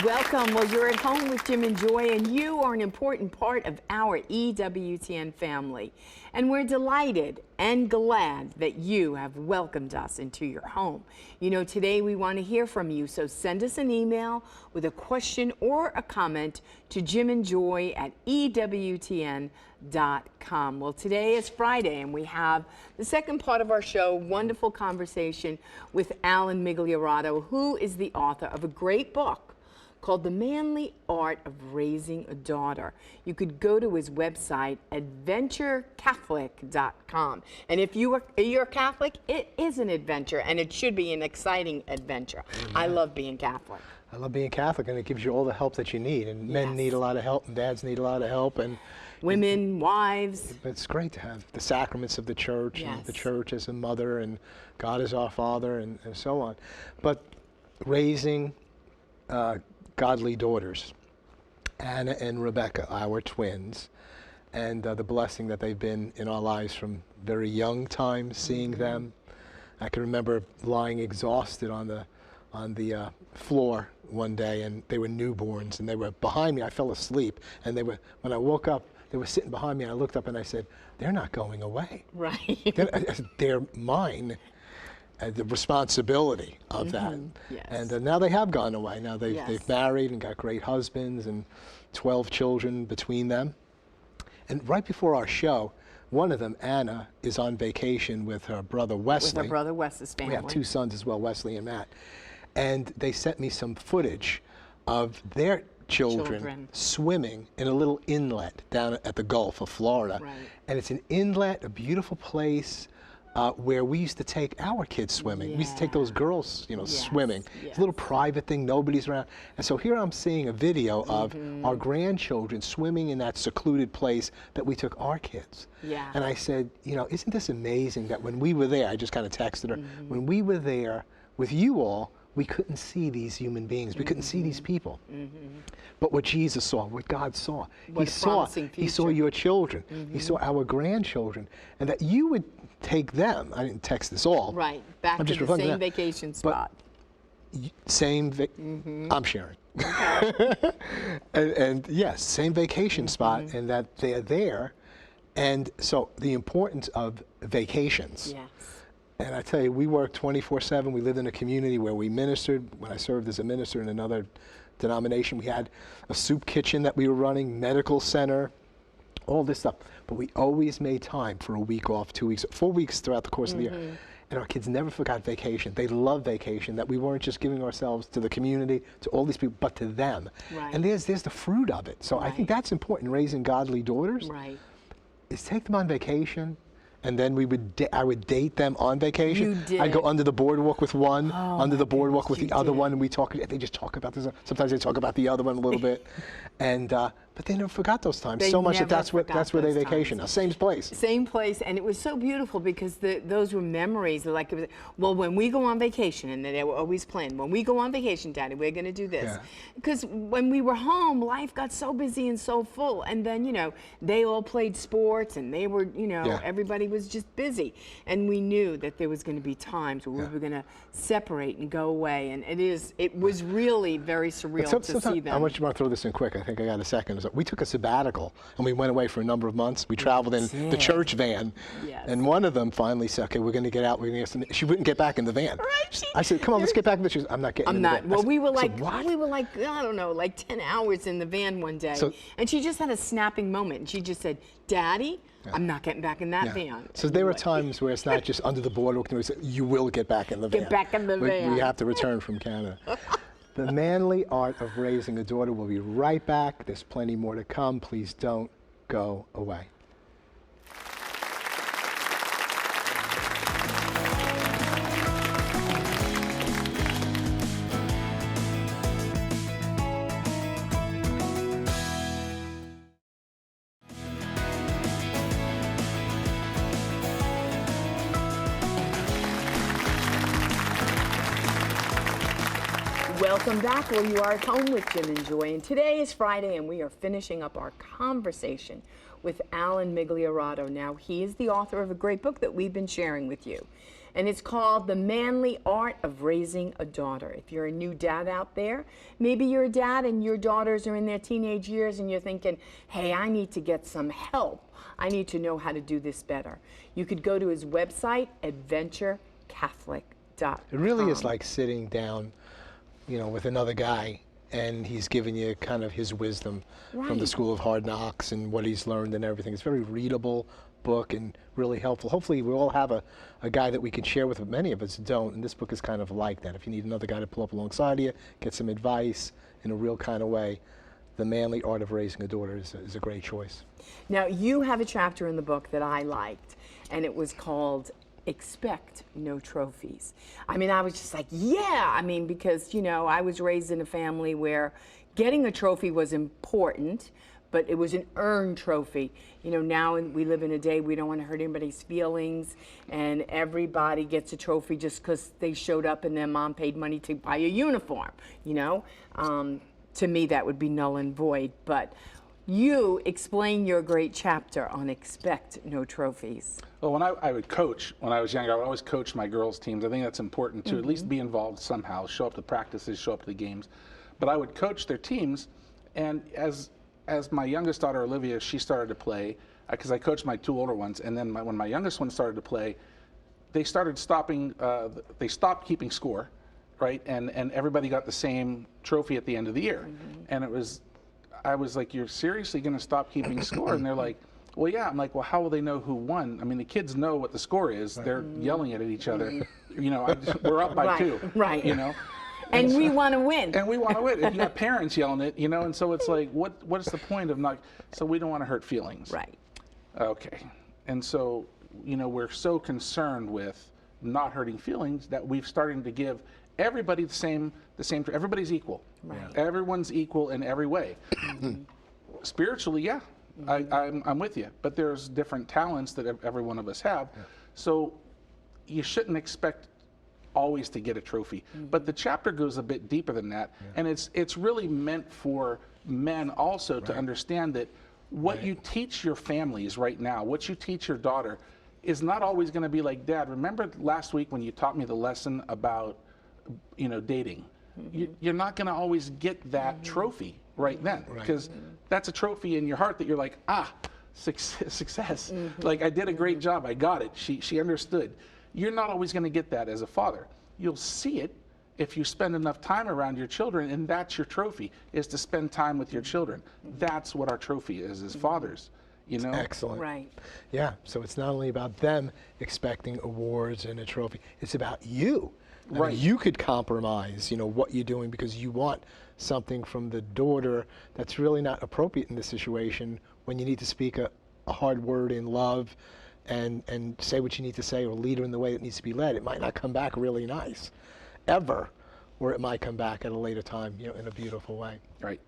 Welcome. Well, you're at home with Jim and Joy, and you are an important part of our EWTN family. And we're delighted and glad that you have welcomed us into your home. You know, today we want to hear from you, so send us an email with a question or a comment to jimandjoy@ewtn.com. Well, today is Friday, and we have the second part of our show, wonderful conversation with Alan Migliorato, who is the author of a great book called The Manly Art of Raising a Daughter. You could go to his website, adventurecatholic.com. And if you're Catholic, it is an adventure, and it should be an exciting adventure. Amen. I love being Catholic. I love being Catholic, and it gives you all the help that you need. And men need a lot of help, and dads need a lot of help. And women, wives. It's great to have the sacraments of the church, and the church as a mother, and God as our Father, and so on. But raising godly daughters, Anna and Rebecca, our twins, and the blessing that they've been in our lives from very young times, seeing them. I can remember lying exhausted on the floor one day, and they were newborns, and they were behind me. I fell asleep, and they were, when I woke up, they were sitting behind me, and I looked up and I said, they're not going away. Right. They're mine. The responsibility of that. Yes. And now they have gone away. Now they've married and got great husbands and 12 children between them. And right before our show, one of them, Anna, is on vacation with her brother Wesley. With her brother Wes's family. We have two sons as well, Wesley and Matt. And they sent me some footage of their children swimming in a little inlet down at the Gulf of Florida. Right. And it's an inlet, a beautiful place, where we used to take our kids swimming. We used to take those girls, swimming. It's a little private thing, nobody's around. And so here I'm seeing a video of our grandchildren swimming in that secluded place that we took our kids. Yeah. And I said, isn't this amazing that when we were there, I just kind of texted her, when we were there with you all, we couldn't see these human beings. We couldn't see these people. But what Jesus saw, what God saw, he saw your children. He saw our grandchildren, and that you would take them. I didn't text this all. Right, back to the same vacation spot. I'm sharing. Okay. and yes, same vacation spot, and that they're there. And so the importance of vacations. Yes. And I tell you, we worked 24/7. We lived in a community where we ministered. When I served as a minister in another denomination, we had a soup kitchen that we were running, medical center, all this stuff. But we always made time for a week off, 2 weeks, 4 weeks throughout the course of the year. And our kids never forgot vacation. They loved vacation, that we weren't just giving ourselves to the community, to all these people, but to them. Right. And there's the fruit of it. So I think that's important, raising godly daughters. Right. Is take them on vacation. And then I would date them on vacation. You did. I'd go under the boardwalk with one, under the boardwalk with the other one, and they just talk about this. Sometimes they talk about the other one a little bit. And but they never forgot those times so much that's where they vacation. Now, same place. Same place, and it was so beautiful because those were memories. Like, well, when we go on vacation, and they were always planned. When we go on vacation, Daddy, we're going to do this. Because when we were home, life got so busy and so full, and then they all played sports, and they were everybody was just busy, and we knew that there was going to be times where we were going to separate and go away, and it was really very surreal to see them. I want to throw this in quick. I think I got a second. We took a sabbatical, and we went away for a number of months. We traveled in the church van, and one of them finally said, "Okay, we're going to get out. We're going to get some." She wouldn't get back in the van. Right. I said, "Come on, let's get back in the." She goes, "I'm not getting in the van." Well, we were like, I don't know, like 10 hours in the van one day, and she just had a snapping moment, and she just said, "Daddy, I'm not getting back in that van." So there were times where it's not just under the boardwalk. You will get back in the van. Get back in the van. We have to return from Canada. The Manly Art of Raising a Daughter. We'll be right back. There's plenty more to come. Please don't go away. Welcome back. Well, you are at home with Jim and Joy, and today is Friday, and we are finishing up our conversation with Alan Migliorato. Now, he is the author of a great book that we've been sharing with you. And it's called The Manly Art of Raising a Daughter. If you're a new dad out there, maybe you're a dad and your daughters are in their teenage years and you're thinking, hey, I need to get some help. I need to know how to do this better. You could go to his website, adventurecatholic.com. It really is like sitting down, with another guy, and he's giving you kind of his wisdom from the School of Hard Knocks and what he's learned and everything. It's a very readable book and really helpful. Hopefully we all have a guy that we can share with, but many of us don't, and this book is kind of like that. If you need another guy to pull up alongside of you, get some advice in a real kind of way, The Manly Art of Raising a Daughter is a great choice. Now, you have a chapter in the book that I liked, and it was called Expect No Trophies. I mean, I was just like, yeah, I mean, because, I was raised in a family where getting a trophy was important, but it was an earned trophy. Now we live in a day we don't want to hurt anybody's feelings, and everybody gets a trophy just because they showed up and their mom paid money to buy a uniform, To me, that would be null and void, but you explain your great chapter on Expect No Trophies. Well, when I would coach, when I was younger, I would always coach my girls' teams. I think that's important to at least be involved somehow, show up to practices, show up to the games. But I would coach their teams, and as my youngest daughter, Olivia, she started to play, because I coached my two older ones, and then when my youngest one started to play, they stopped keeping score, right? And everybody got the same trophy at the end of the year. And I was like, you're seriously going to stop keeping score? And they're like, well, yeah. I'm like, well, how will they know who won? I mean, the kids know what the score is. They're yelling it at each other. We're up by 2. Right. And we want to win. And we want to win. And you have parents yelling it, and so it's like, what is the point of not? So we don't want to hurt feelings. Right. Okay. And so, we're so concerned with not hurting feelings that we've started to give everybody the same. Everybody's equal. Right. Everyone's equal in every way. Spiritually, yeah, I'm with you. But there's different talents that every one of us have. Yeah. So you shouldn't expect always to get a trophy. But the chapter goes a bit deeper than that, and it's really meant for men also to understand that what you teach your families right now, what you teach your daughter, is not always going to be like, Dad, remember last week when you taught me the lesson about dating? You're not going to always get that trophy right then, because that's a trophy in your heart that you're like, success. Like, I did a great job, I got it, she understood. You're not always going to get that as a father. You'll see it if you spend enough time around your children, and that's your trophy, is to spend time with your children. That's what our trophy is as fathers. Excellent. Right. Yeah, so it's not only about them expecting awards and a trophy, it's about you. I mean, you could compromise, what you're doing because you want something from the daughter that's really not appropriate in this situation, when you need to speak a hard word in love and say what you need to say, or lead her in the way that needs to be led. It might not come back really nice, ever, or it might come back at a later time, in a beautiful way. Right.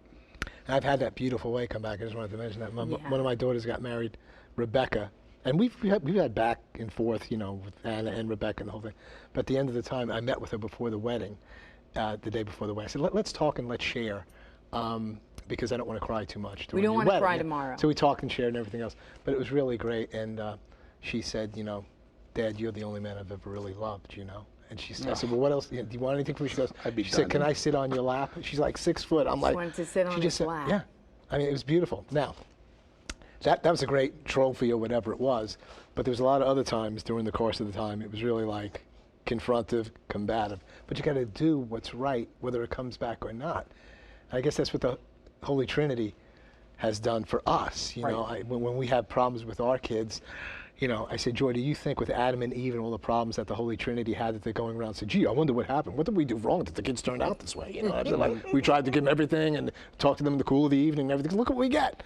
And I've had that beautiful way come back. I just wanted to mention that. One of my daughters got married, Rebecca, and we've had back and forth, with Anna and Rebecca and the whole thing. But at the end of the time, I met with her before the wedding, the day before the wedding. I said, let's talk and let's share, because I don't want to cry too much. We don't want to cry tomorrow. So we talked and shared and everything else. But it was really great. And she said, Dad, you're the only man I've ever really loved, And she said, I said, well, what else? Do you want anything from me? She goes, she said, can I sit on your lap? She's like 6 foot. I'm like, wanted to sit on his lap. Yeah. I mean, it was beautiful. Now, that was a great trophy or whatever it was, but there was a lot of other times during the course of the time, it was really like confrontive, combative. But you got to do what's right, whether it comes back or not. And I guess that's what the Holy Trinity has done for us. When we have problems with our kids, I said, Joy, do you think with Adam and Eve and all the problems that the Holy Trinity had, that they're going around and say, gee, I wonder what happened. What did we do wrong that the kids turned out this way? Like, we tried to give them everything and talk to them in the cool of the evening and everything. Look what we get.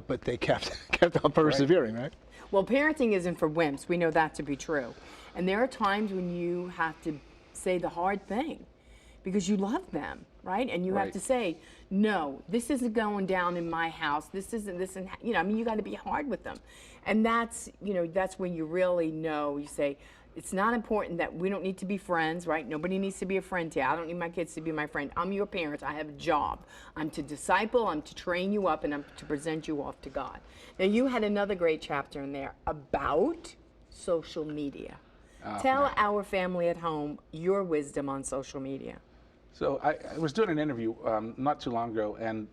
But they kept on persevering, right? Well, parenting isn't for wimps. We know that to be true. And there are times when you have to say the hard thing because you love them, right? And you have to say, no, this isn't going down in my house. This isn't, you got to be hard with them. And that's when you really know, you say, it's not important that we don't need to be friends, right? Nobody needs to be a friend here. I don't need my kids to be my friend. I'm your parent. I have a job. I'm to disciple, I'm to train you up, and I'm to present you off to God. Now, you had another great chapter in there about social media. Tell our family at home your wisdom on social media. So I was doing an interview not too long ago, and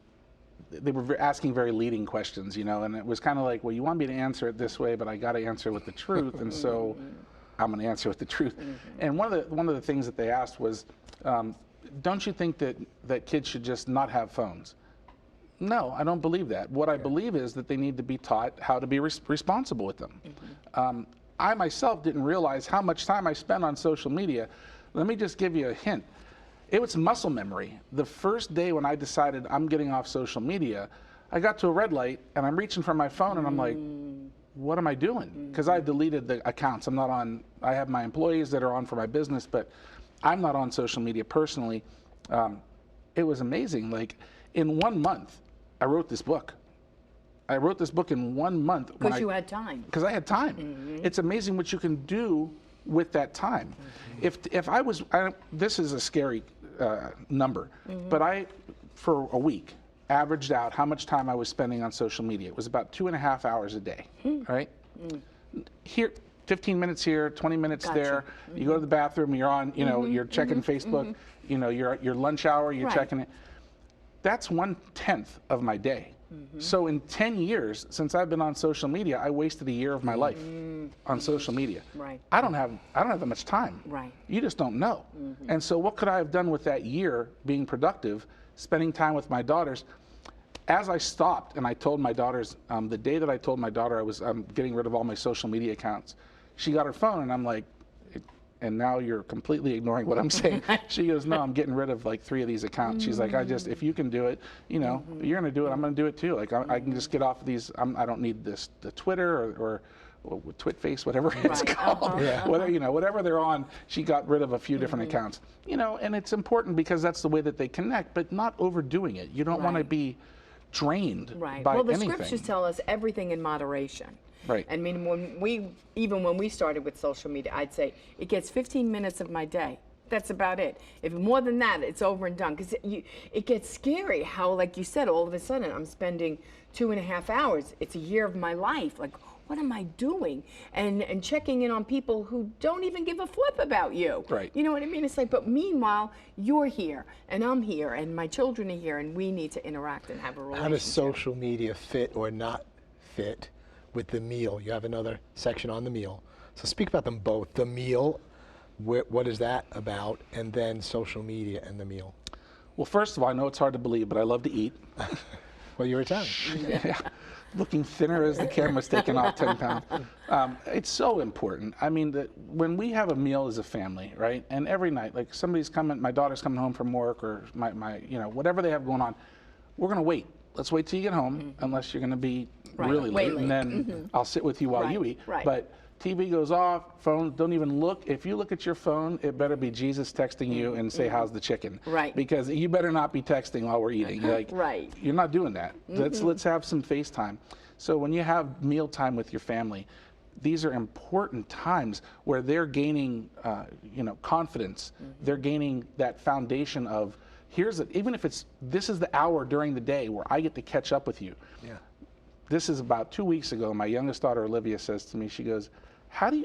they were asking very leading questions, you know, and it was kind of like, well, you want me to answer it this way, but I got to answer with the truth, and so I'm going to answer with the truth. And one of the things that they asked was, don't you think that kids should just not have phones? No, I don't believe that. What I believe is that they need to be taught how to be responsible with them. I myself didn't realize how much time I spent on social media. Let me just give you a hint. It was muscle memory. The first day when I decided I'm getting off social media, I got to a red light and I'm reaching for my phone and I'm like, what am I doing? Because I've deleted the accounts. I'm not on, I have my employees that are on for my business, but I'm not on social media personally. It was amazing. Like in 1 month, I wrote this book. I wrote this book in 1 month. Because you had time. Because I had time. It's amazing what you can do with that time. If I was, this is a scary number, but I, for a week, averaged out how much time I was spending on social media. It was about 2.5 hours a day, right? Here, 15 minutes here, 20 minutes there. You go to the bathroom, you're on, you know, you're checking Facebook, you know, you're at your lunch hour, you're checking it. That's 1/10 of my day. So in 10 years, since I've been on social media, I wasted a year of my life on social media. Right. I don't have that much time. Right. You just don't know. And so what could I have done with that year being productive, spending time with my daughters? As I stopped and I told my daughters, the day that I told my daughter I was getting rid of all my social media accounts, she got her phone and I'm like, and now you're completely ignoring what I'm saying. She goes, no, I'm getting rid of like 3 of these accounts. She's like, if you can do it, you know, you're gonna do it, I'm gonna do it too. Like I can just get off of these, I don't need the Twitter or Twitface, whatever it's called. Whatever, you know, whatever they're on, she got rid of a few different accounts. You know, and it's important because that's the way that they connect, but not overdoing it. You don't wanna be drained by well, the anything. scriptures tell us everything in moderation. Right. I mean, even when we started with social media, I'd say it gets 15 minutes of my day. That's about it. If more than that, it's over and done. Because it gets scary how, like you said, all of a sudden I'm spending 2.5 hours. It's a year of my life. Like, what am I doing? And checking in on people who don't even give a flip about you. Right. You know what I mean? It's like, but meanwhile, you're here, and I'm here, and my children are here, and we need to interact and have a relationship. How does social media fit or not fit with the meal? You have another section on the meal. So speak about them both. The meal, what is that about? And then social media and the meal. Well, first of all, I know it's hard to believe, but I love to eat. Well, you're Italian. Yeah. Looking thinner as the camera's taking off 10 pounds. It's so important. I mean, when we have a meal as a family, right? And every night, like somebody's coming, my daughter's coming home from work or my you know, whatever they have going on, we're gonna wait. Let's wait till you get home, unless you're gonna be really late, and then I'll sit with you while you eat. But TV goes off, phone, don't even look. If you look at your phone, it better be Jesus texting you and say, how's the chicken? Right. Because you better not be texting while we're eating. Like, you're not doing that. Let's have some FaceTime. So when you have mealtime with your family, these are important times where they're gaining, you know, confidence. They're gaining that foundation of, even if this is the hour during the day where I get to catch up with you. Yeah. This is about 2 weeks ago. My youngest daughter, Olivia, says to me, she goes,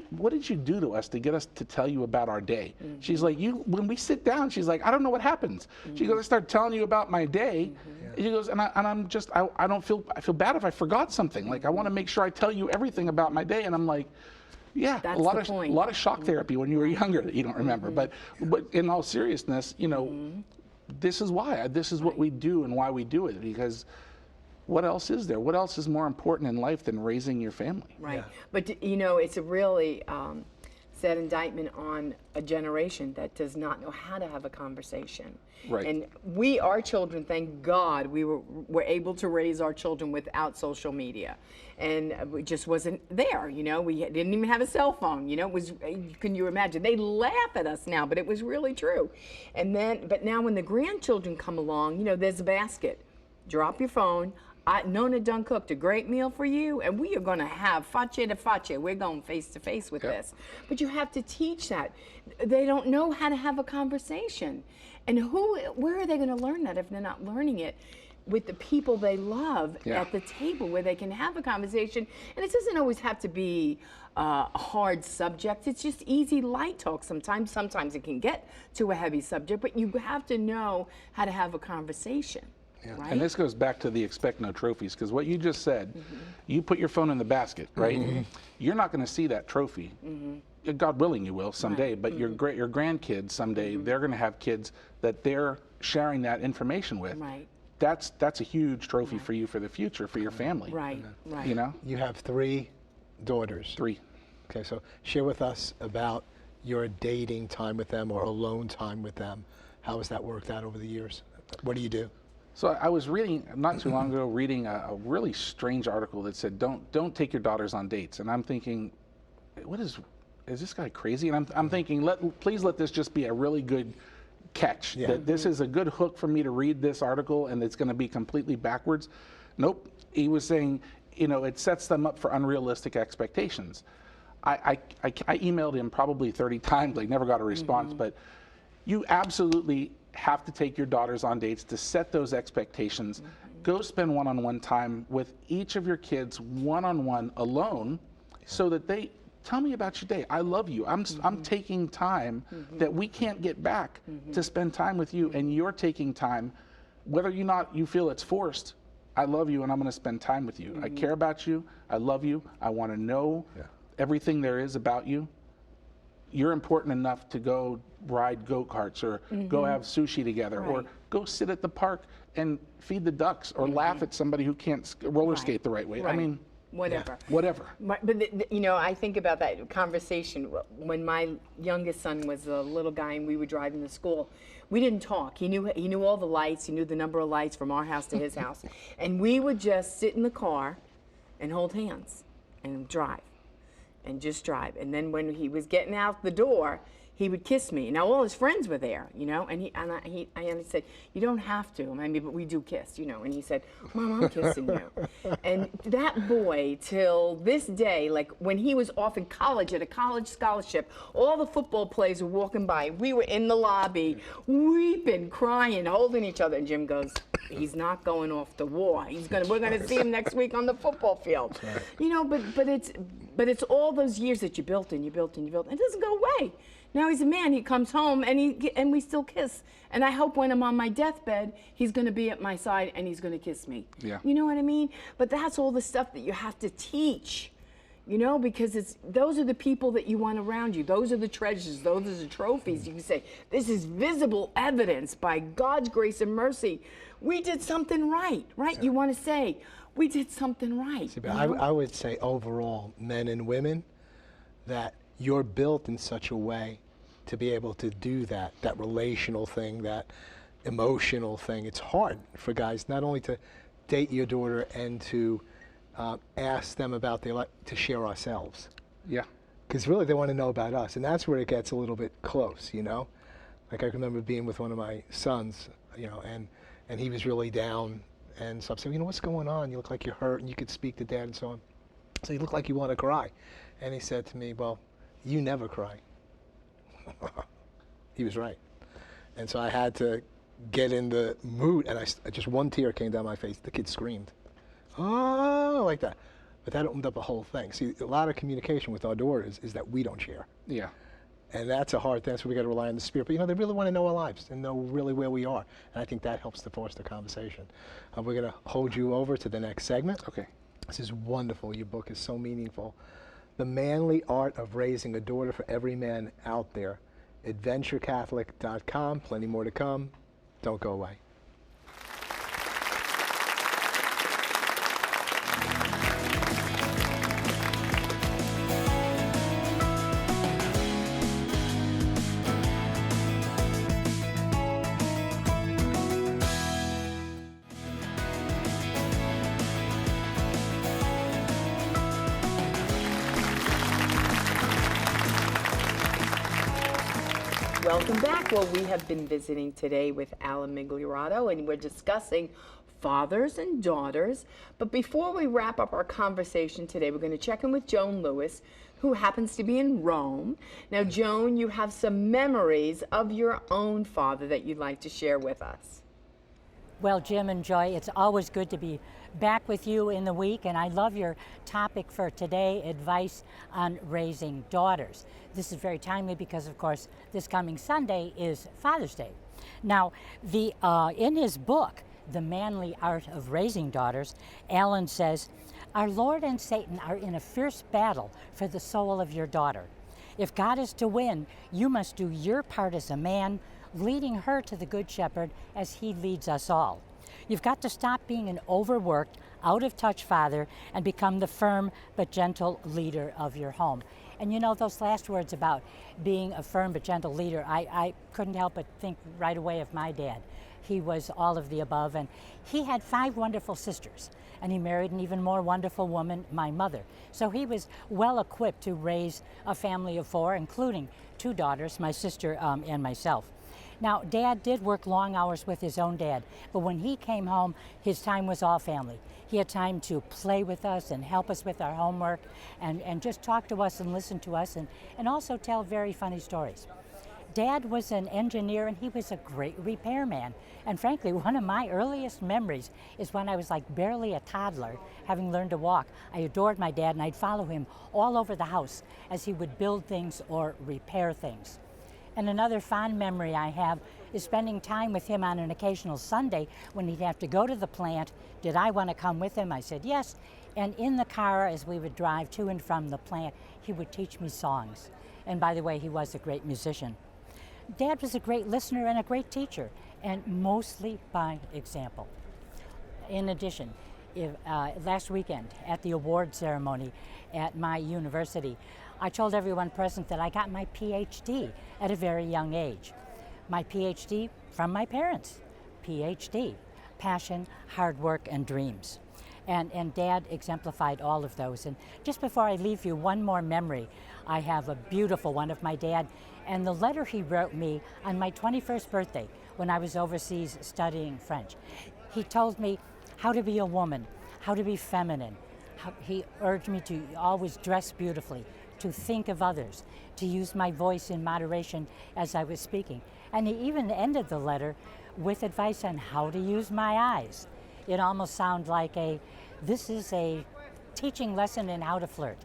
what did you do to us to get us to tell you about our day? She's like, when we sit down, she's like, I don't know what happens. She goes, I start telling you about my day. She goes, and I'm just, I feel bad if I forgot something. Like, I want to make sure I tell you everything about my day. And I'm like, yeah, that's a lot of shock therapy when you were younger that you don't remember. But in all seriousness, you know, this is why. This is what we do and why we do it, because what else is there? What else is more important in life than raising your family? Right. Yeah. But, you know, it's a really sad indictment on a generation that does not know how to have a conversation. Right. And our children, thank God, we were able to raise our children without social media. And it just wasn't there, you know. We didn't even have a cell phone, you know. It was, can you imagine? They laugh at us now, but it was really true. But now when the grandchildren come along, you know, there's a basket. Drop your phone. Nona done cooked a great meal for you, and we are going to have face to face. We're going face to face with this. But you have to teach that. They don't know how to have a conversation. And where are they going to learn that if they're not learning it with the people they love at the table where they can have a conversation? And it doesn't always have to be a hard subject. It's just easy, light talk sometimes. Sometimes it can get to a heavy subject, but you have to know how to have a conversation. Yeah. Right? And this goes back to the expect no trophies, because what you just said, you put your phone in the basket, right? You're not going to see that trophy. God willing, you will someday, but your grandkids someday, they're going to have kids that they're sharing that information with. Right. That's a huge trophy for you for the future, for your family. Right, right. You know? You have 3 daughters. 3. Okay, so share with us about your dating time with them or alone time with them. How has that worked out over the years? What do you do? So I was reading, not too long ago, a really strange article that said, don't take your daughters on dates. And I'm thinking, is this guy crazy? And I'm thinking, please let this just be a really good catch. Yeah. That this is a good hook for me to read this article and it's going to be completely backwards. Nope. He was saying, it sets them up for unrealistic expectations. I emailed him probably 30 times. I never got a response, but you absolutely have to take your daughters on dates to set those expectations. Go spend one-on-one time with each of your kids one-on-one alone so that they tell me about your day. I love you. I'm taking time that we can't get back to spend time with you, and you're taking time, whether you feel it's forced. I love you and I'm going to spend time with you. I care about you. I love you. I want to know everything there is about you. You're important enough to go ride go-karts or go have sushi together or go sit at the park and feed the ducks or laugh at somebody who can't roller skate the right way. I mean, whatever. Whatever. But I think about that conversation when my youngest son was a little guy and we were driving to school. We didn't talk. He knew all the lights. He knew the number of lights from our house to his house. And we would just sit in the car and hold hands and drive. And just drive. And then when he was getting out the door, he would kiss me. Now all his friends were there, and I said, you don't have to. I mean, but we do kiss, And he said, Mom, I'm kissing you. And that boy, till this day, like when he was off in college at a college scholarship, all the football players were walking by. We were in the lobby, weeping, crying, holding each other. And Jim goes, he's not going off to war. We're gonna see him next week on the football field. Right. But it's all those years that you built and you built and you built. It doesn't go away. Now he's a man. He comes home and we still kiss. And I hope when I'm on my deathbed, he's going to be at my side and he's going to kiss me. Yeah. You know what I mean? But that's all the stuff that you have to teach. Because those are the people that you want around you. Those are the treasures. Those are the trophies. You can say, this is visible evidence by God's grace and mercy. We did something right? Yeah. You want to say, we did something right. See, but I would say overall, men and women, that you're built in such a way to be able to do that relational thing, that emotional thing. It's hard for guys not only to date your daughter and to ask them about their life, to share ourselves. Yeah. Because really they want to know about us, and that's where it gets a little bit close, Like I remember being with one of my sons, and he was really down, and so I'm saying, what's going on? You look like you're hurt, and you could speak to Dad and so on. So you look like you want to cry. And he said to me, well, you never cry. He was right. And so I had to get in the mood, and just one tear came down my face. The kid screamed, oh, like that. But that opened up a whole thing. See, a lot of communication with our daughters is that we don't share. Yeah. And that's a hard thing, so we got to rely on the Spirit. But they really want to know our lives and know really where we are. And I think that helps to force the conversation. We're going to hold you over to the next segment. Okay. This is wonderful. Your book is so meaningful. The Manly Art of Raising a Daughter for Every Man Out There. AdventureCatholic.com. Plenty more to come. Don't go away. Welcome back. Well, we have been visiting today with Alan Migliorato, and we're discussing fathers and daughters. But before we wrap up our conversation today, we're going to check in with Joan Lewis, who happens to be in Rome. Now, Joan, you have some memories of your own father that you'd like to share with us. Well, Jim and Joy, it's always good to be back with you in the week, and I love your topic for today, advice on raising daughters. This is very timely because, of course, this coming Sunday is Father's Day. Now, in his book, The Manly Art of Raising Daughters, Alan says, "Our Lord and Satan are in a fierce battle for the soul of your daughter. If God is to win, you must do your part as a man, leading her to the Good Shepherd as he leads us all. You've got to stop being an overworked, out-of-touch father and become the firm but gentle leader of your home." And you know, those last words about being a firm but gentle leader, I couldn't help but think right away of my dad. He was all of the above, and he had 5 wonderful sisters, and he married an even more wonderful woman, my mother. So he was well equipped to raise a family of 4, including 2 daughters, my sister and myself. Now, Dad did work long hours with his own dad, but when he came home, his time was all family. He had time to play with us and help us with our homework and just talk to us and listen to us and also tell very funny stories. Dad was an engineer, and he was a great repairman. And frankly, one of my earliest memories is when I was like barely a toddler, having learned to walk. I adored my dad, and I'd follow him all over the house as he would build things or repair things. And another fond memory I have is spending time with him on an occasional Sunday when he'd have to go to the plant. Did I want to come with him? I said yes. And in the car, as we would drive to and from the plant, he would teach me songs. And by the way, he was a great musician. Dad was a great listener and a great teacher, and mostly by example. In addition, last weekend at the award ceremony at my university, I told everyone present that I got my PhD at a very young age. My PhD from my parents. PhD, passion, hard work, and dreams. And Dad exemplified all of those. And just before I leave you, one more memory. I have a beautiful one of my dad and the letter he wrote me on my 21st birthday when I was overseas studying French. He told me how to be a woman, how to be feminine. He urged me to always dress beautifully, to think of others, to use my voice in moderation as I was speaking. And he even ended the letter with advice on how to use my eyes. It almost sounded like this is a teaching lesson in how to flirt.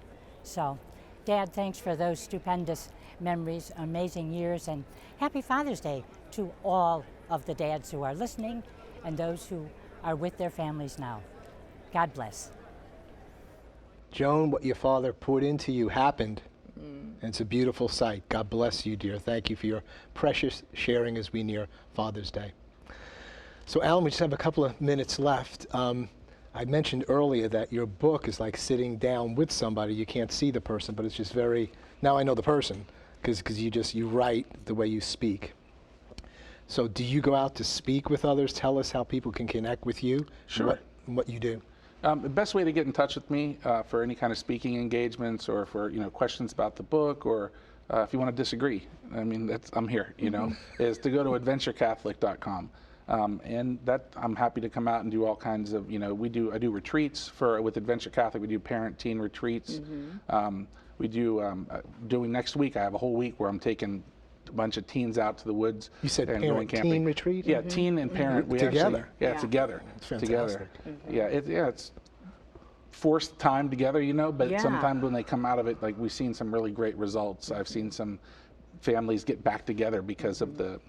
So, Dad, thanks for those stupendous memories, amazing years, and happy Father's Day to all of the dads who are listening and those who are with their families now. God bless. Joan, what your father put into you happened, and it's a beautiful sight. God bless you, dear. Thank you for your precious sharing as we near Father's Day. So, Alan, we just have a couple of minutes left. I mentioned earlier that your book is like sitting down with somebody. You can't see the person, but it's just very, now I know the person, because you write the way you speak. So do you go out to speak with others? Tell us how people can connect with you. Sure. What you do. The best way to get in touch with me for any kind of speaking engagements or for questions about the book, or if you want to disagree, I mean, I'm here, is to go to adventurecatholic.com. And that I'm happy to come out and do all kinds of, I do retreats with Adventure Catholic. We do parent-teen retreats. Doing next week, I have a whole week where I'm taking a bunch of teens out to the woods. You said and going camping. Teen retreat? Yeah, teen and parent. We together? Together. It's fantastic. Together. It's forced time together, but sometimes when they come out of it, like we've seen some really great results. I've seen some families get back together because of the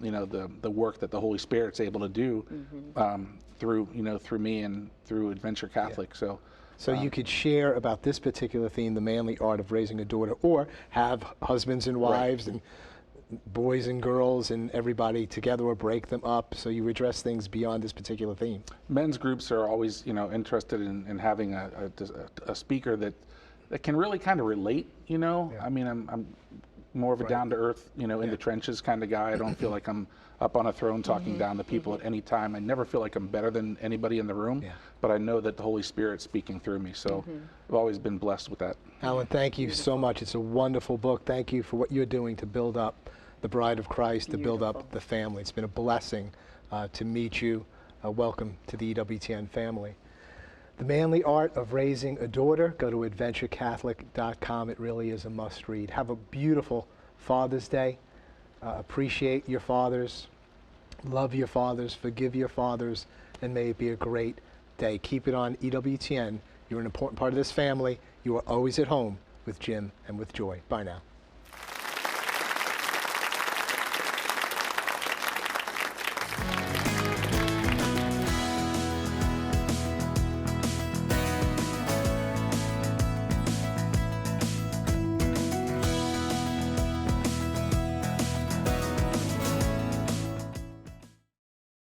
work that the Holy Spirit's able to do through me and through Adventure Catholic. So you could share about this particular theme, the manly art of raising a daughter, or have husbands and wives and boys and girls and everybody together, or break them up, so you address things beyond this particular theme. Men's groups are always interested in having a speaker that can really kind of relate. I mean, I'm more of a down-to-earth, in the trenches kind of guy. I don't feel like I'm up on a throne talking down to people at any time. I never feel like I'm better than anybody in the room, but I know that the Holy Spirit's speaking through me. So I've always been blessed with that. Alan, thank you so much. It's a wonderful book. Thank you for what you're doing to build up the bride of Christ, to build up the family. It's been a blessing to meet you. Welcome to the EWTN family. The Manly Art of Raising a Daughter, go to adventurecatholic.com. It really is a must read. Have a beautiful Father's Day. Appreciate your fathers. Love your fathers. Forgive your fathers. And may it be a great day. Keep it on EWTN. You're an important part of this family. You are always at home with Jim and with Joy. Bye now.